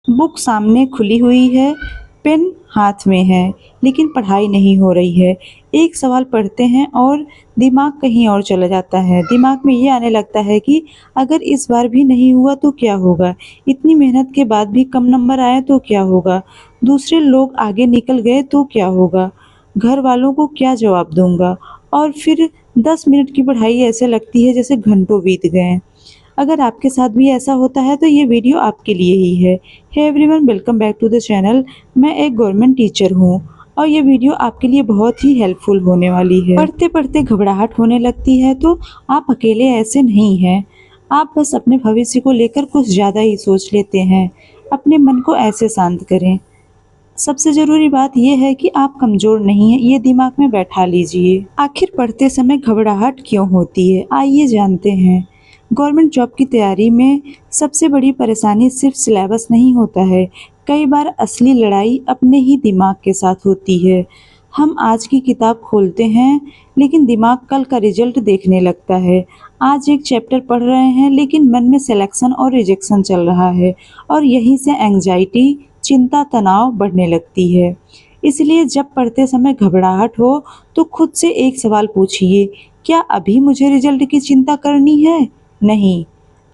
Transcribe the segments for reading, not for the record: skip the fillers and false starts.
Book सामने खुली हुई है, पेन हाथ में है, लेकिन पढ़ाई नहीं हो रही है। एक सवाल पढ़ते हैं और दिमाग कहीं और चला जाता है। दिमाग में ये आने लगता है कि अगर इस बार भी नहीं हुआ तो क्या होगा? इतनी मेहनत के बाद भी कम नंबर आए तो क्या होगा? दूसरे लोग आगे निकल गए तो क्या होगा? घर वालों को क्या जवाब दूँगा? और फिर 10 मिनट की पढ़ाई ऐसे लगती है जैसे घंटों बीत गए। अगर आपके साथ भी ऐसा होता है तो ये वीडियो आपके लिए ही है। Hey everyone, welcome back to the channel. मैं एक गवर्नमेंट टीचर हूँ और ये वीडियो आपके लिए बहुत ही हेल्पफुल होने वाली है। पढ़ते-पढ़ते घबराहट होने लगती है तो आप अकेले ऐसे नहीं हैं। आप बस अपने भविष्य को लेकर कुछ ज़्यादा ही सोच लेते हैं। अपने मन को ऐसे शांत करें। सबसे ज़रूरी बात ये है कि आप कमज़ोर नहीं हैं, ये दिमाग में बैठा लीजिए। आखिर पढ़ते समय घबराहट क्यों होती है? आइए जानते हैं। गवर्नमेंट जॉब की तैयारी में सबसे बड़ी परेशानी सिर्फ सिलेबस नहीं होता है। कई बार असली लड़ाई अपने ही दिमाग के साथ होती है। हम आज की किताब खोलते हैं, लेकिन दिमाग कल का रिजल्ट देखने लगता है। आज एक चैप्टर पढ़ रहे हैं, लेकिन मन में सिलेक्शन और रिजेक्शन चल रहा है और यहीं से एंग्जाइटी, चिंता, तनाव बढ़ने लगती है। इसलिए जब पढ़ते समय घबराहट हो, तो खुद से एक सवाल पूछिए, क्या अभी मुझे रिजल्ट की चिंता करनी है? नहीं,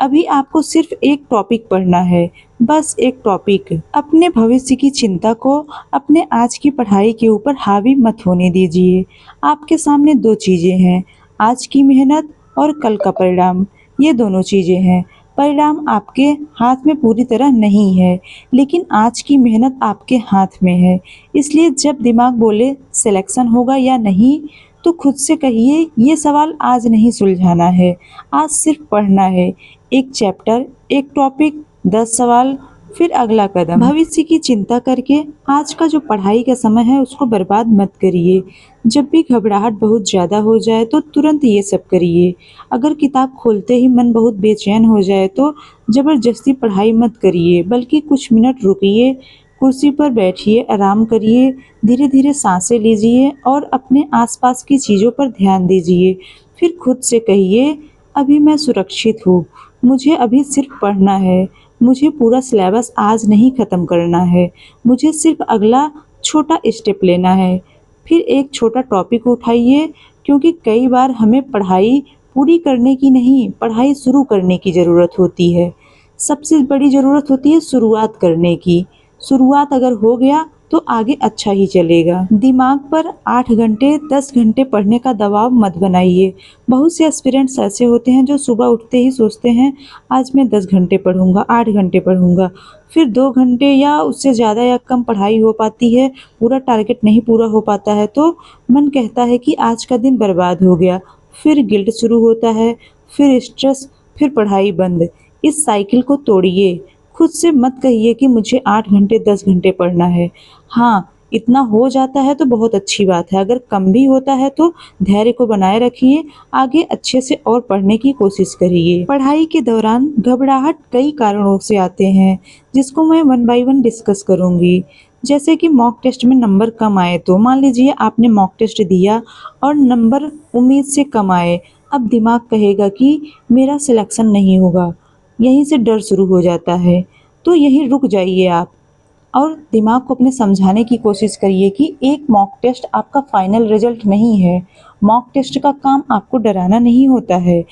अभी आपको सिर्फ एक टॉपिक पढ़ना है, बस एक टॉपिक। अपने भविष्य की चिंता को अपने आज की पढ़ाई के ऊपर हावी मत होने दीजिए। आपके सामने 2 चीज़ें हैं, आज की मेहनत और कल का परिणाम। ये दोनों चीज़ें हैं। परिणाम आपके हाथ में पूरी तरह नहीं है, लेकिन आज की मेहनत आपके हाथ में है। इसलिए जब दिमाग बोले सिलेक्शन होगा या नहीं, तो खुद से कहिए, ये सवाल आज नहीं सुलझाना है, आज सिर्फ पढ़ना है। एक चैप्टर, एक टॉपिक, 10 सवाल, फिर अगला कदम। भविष्य की चिंता करके आज का जो पढ़ाई का समय है उसको बर्बाद मत करिए। जब भी घबराहट बहुत ज़्यादा हो जाए तो तुरंत ये सब करिए। अगर किताब खोलते ही मन बहुत बेचैन हो जाए तो ज़बरदस्ती पढ़ाई मत करिए, बल्कि कुछ मिनट रुकिए, कुर्सी पर बैठिए, आराम करिए, धीरे-धीरे सांसें लीजिए और अपने आसपास की चीज़ों पर ध्यान दीजिए। फिर खुद से कहिए, अभी मैं सुरक्षित हूँ, मुझे अभी सिर्फ पढ़ना है, मुझे पूरा सिलेबस आज नहीं ख़त्म करना है, मुझे सिर्फ अगला छोटा स्टेप लेना है। फिर एक छोटा टॉपिक उठाइए, क्योंकि कई बार हमें पढ़ाई पूरी करने की नहीं, पढ़ाई शुरू करने की ज़रूरत होती है। सबसे बड़ी ज़रूरत होती है शुरुआत करने की। शुरुआत अगर हो गया तो आगे अच्छा ही चलेगा। दिमाग पर 8 घंटे, 10 घंटे पढ़ने का दबाव मत बनाइए। बहुत से एस्पिरेंट्स ऐसे होते हैं जो सुबह उठते ही सोचते हैं, आज मैं 10 घंटे पढ़ूँगा, 8 घंटे पढ़ूँगा। फिर 2 घंटे या उससे ज़्यादा या कम पढ़ाई हो पाती है, पूरा टारगेट नहीं पूरा हो पाता है तो मन कहता है कि आज का दिन बर्बाद हो गया। फिर गिल्ट शुरू होता है, फिर स्ट्रेस, फिर पढ़ाई बंद। इस साइकिल को तोड़िए। खुद से मत कहिए कि मुझे 8 घंटे, 10 घंटे पढ़ना है। हाँ, इतना हो जाता है तो बहुत अच्छी बात है, अगर कम भी होता है तो धैर्य को बनाए रखिए, आगे अच्छे से और पढ़ने की कोशिश करिए। पढ़ाई के दौरान घबराहट कई कारणों से आते हैं, जिसको मैं वन बाय वन डिस्कस करूँगी। जैसे कि मॉक टेस्ट में नंबर कम आए तो मान लीजिए आपने मॉक टेस्ट दिया और नंबर उम्मीद से कम आए, अब दिमाग कहेगा कि मेरा सिलेक्शन नहीं होगा, यहीं से डर शुरू हो जाता है। तो यहीं रुक जाइए आप और दिमाग को अपने समझाने की कोशिश करिए कि एक मॉक टेस्ट आपका फाइनल रिजल्ट नहीं है। मॉक टेस्ट का काम आपको डराना नहीं होता है,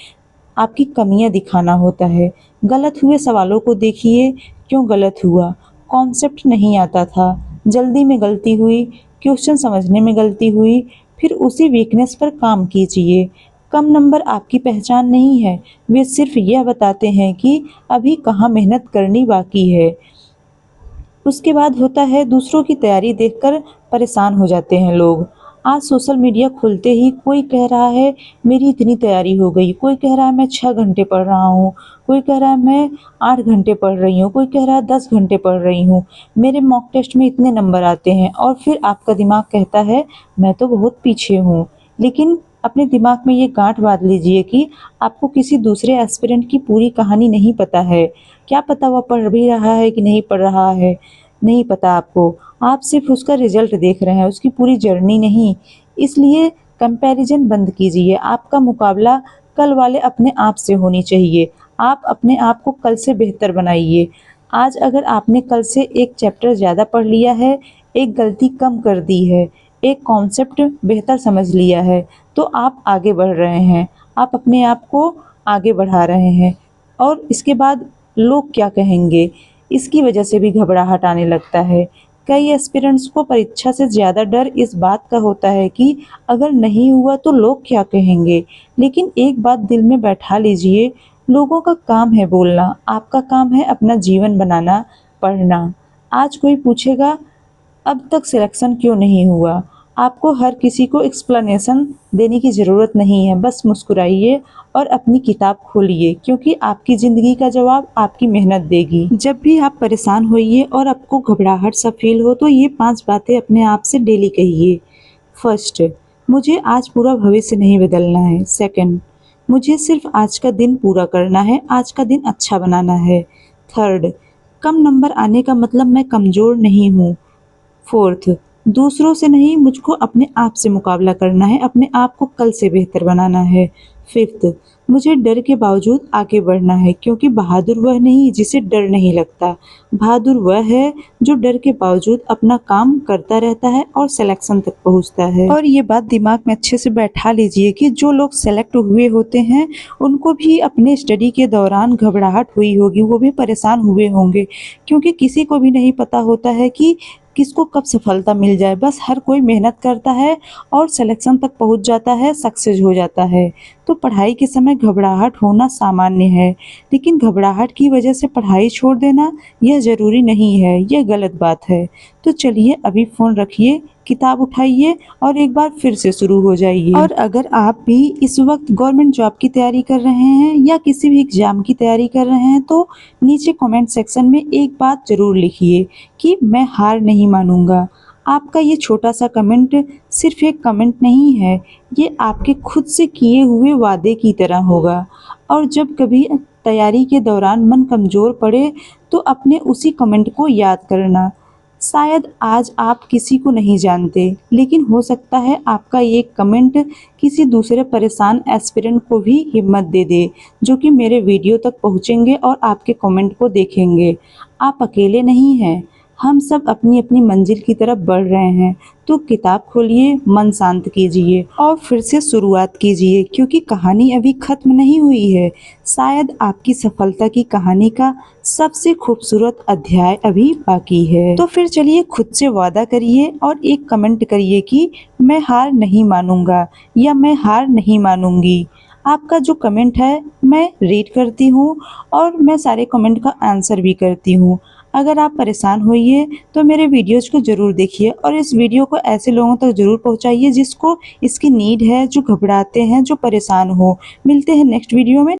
आपकी कमियां दिखाना होता है। गलत हुए सवालों को देखिए, क्यों गलत हुआ, कॉन्सेप्ट नहीं आता था, जल्दी में गलती हुई, क्वेश्चन समझने में गलती हुई, फिर उसी वीकनेस पर काम कीजिए। कम नंबर आपकी पहचान नहीं है, वे सिर्फ यह बताते हैं कि अभी कहाँ मेहनत करनी बाकी है। उसके बाद होता है दूसरों की तैयारी देखकर परेशान हो जाते हैं लोग। आज सोशल मीडिया खुलते ही कोई कह रहा है मेरी इतनी तैयारी हो गई, कोई कह रहा है मैं 6 घंटे पढ़ रहा हूँ, कोई कह रहा है मैं 8 घंटे पढ़ रही हूँ, कोई कह रहा है 10 घंटे पढ़ रही हूँ, मेरे मॉक टेस्ट में इतने नंबर आते हैं और फिर आपका दिमाग कहता है मैं तो बहुत पीछे हूँ। लेकिन अपने दिमाग में ये गांठ बाँध लीजिए कि आपको किसी दूसरे एस्पिरेंट की पूरी कहानी नहीं पता है। क्या पता वह पढ़ भी रहा है कि नहीं पढ़ रहा है, नहीं पता आपको। आप सिर्फ उसका रिजल्ट देख रहे हैं, उसकी पूरी जर्नी नहीं। इसलिए कंपैरिजन बंद कीजिए। आपका मुकाबला कल वाले अपने आप से होनी चाहिए। आप अपने आप को कल से बेहतर बनाइए। आज अगर आपने कल से एक चैप्टर ज़्यादा पढ़ लिया है, एक गलती कम कर दी है, एक कॉन्सेप्ट बेहतर समझ लिया है, तो आप आगे बढ़ रहे हैं, आप अपने आप को आगे बढ़ा रहे हैं। और इसके बाद लोग क्या कहेंगे, इसकी वजह से भी घबराहट आने लगता है। कई एस्पिरेंट्स को परीक्षा से ज़्यादा डर इस बात का होता है कि अगर नहीं हुआ तो लोग क्या कहेंगे। लेकिन एक बात दिल में बैठा लीजिए, लोगों का काम है बोलना, आपका काम है अपना जीवन बनाना, पढ़ना। आज कोई पूछेगा अब तक सिलेक्शन क्यों नहीं हुआ? आपको हर किसी को एक्सप्लेनेशन देने की ज़रूरत नहीं है, बस मुस्कुराइए और अपनी किताब खोलिए, क्योंकि आपकी ज़िंदगी का जवाब आपकी मेहनत देगी। जब भी आप परेशान होइए और आपको घबराहट सा फील हो, तो ये 5 बातें अपने आप से डेली कहिए। फर्स्ट, मुझे आज पूरा भविष्य नहीं बदलना है। सेकंड, मुझे सिर्फ आज का दिन पूरा करना है, आज का दिन अच्छा बनाना है। थर्ड, कम नंबर आने का मतलब मैं कमज़ोर नहीं हूँ। फोर्थ, दूसरों से नहीं, मुझको अपने आप से मुकाबला करना है, अपने आप को कल से बेहतर बनाना है। फिफ्थ, मुझे डर के बावजूद आगे बढ़ना है, क्योंकि बहादुर वह नहीं जिसे डर नहीं लगता, बहादुर वह है जो डर के बावजूद अपना काम करता रहता है और सिलेक्शन तक पहुंचता है। और ये बात दिमाग में अच्छे से बैठा लीजिए कि जो लोग सेलेक्ट हुए होते हैं उनको भी अपने स्टडी के दौरान घबराहट हुई होगी, वो भी परेशान हुए होंगे, क्योंकि किसी को भी नहीं पता होता है कि किसको कब सफलता मिल जाए। बस हर कोई मेहनत करता है और सिलेक्शन तक पहुंच जाता है, सक्सेस हो जाता है। तो पढ़ाई के समय घबराहट होना सामान्य है, लेकिन घबराहट की वजह से पढ़ाई छोड़ देना यह ज़रूरी नहीं है, यह गलत बात है। तो चलिए अभी फ़ोन रखिए, किताब उठाइए और एक बार फिर से शुरू हो जाइए। और अगर आप भी इस वक्त गवर्नमेंट जॉब की तैयारी कर रहे हैं या किसी भी एग्ज़ाम की तैयारी कर रहे हैं, तो नीचे कमेंट सेक्शन में एक बात ज़रूर लिखिए कि मैं हार नहीं मानूंगा। आपका ये छोटा सा कमेंट सिर्फ एक कमेंट नहीं है, ये आपके खुद से किए हुए वादे की तरह होगा। और जब कभी तैयारी के दौरान मन कमज़ोर पड़े, तो अपने उसी कमेंट को याद करना। शायद आज आप किसी को नहीं जानते, लेकिन हो सकता है आपका ये कमेंट किसी दूसरे परेशान एस्पिरेंट को भी हिम्मत दे दे, जो कि मेरे वीडियो तक पहुंचेंगे और आपके कमेंट को देखेंगे। आप अकेले नहीं हैं, हम सब अपनी अपनी मंजिल की तरफ बढ़ रहे हैं। तो किताब खोलिए, मन शांत कीजिए और फिर से शुरुआत कीजिए, क्योंकि कहानी अभी खत्म नहीं हुई है। शायद आपकी सफलता की कहानी का सबसे खूबसूरत अध्याय अभी बाकी है। तो फिर चलिए खुद से वादा करिए और एक कमेंट करिए कि मैं हार नहीं मानूंगा या मैं हार नहीं मानूंगी। आपका जो कमेंट है मैं रीड करती हूँ और मैं सारे कमेंट का आंसर भी करती हूँ। अगर आप परेशान होइए तो मेरे वीडियोज़ को ज़रूर देखिए और इस वीडियो को ऐसे लोगों तक ज़रूर पहुँचाइए जिसको इसकी नीड है, जो घबराते हैं, जो परेशान हो। मिलते हैं नेक्स्ट वीडियो में।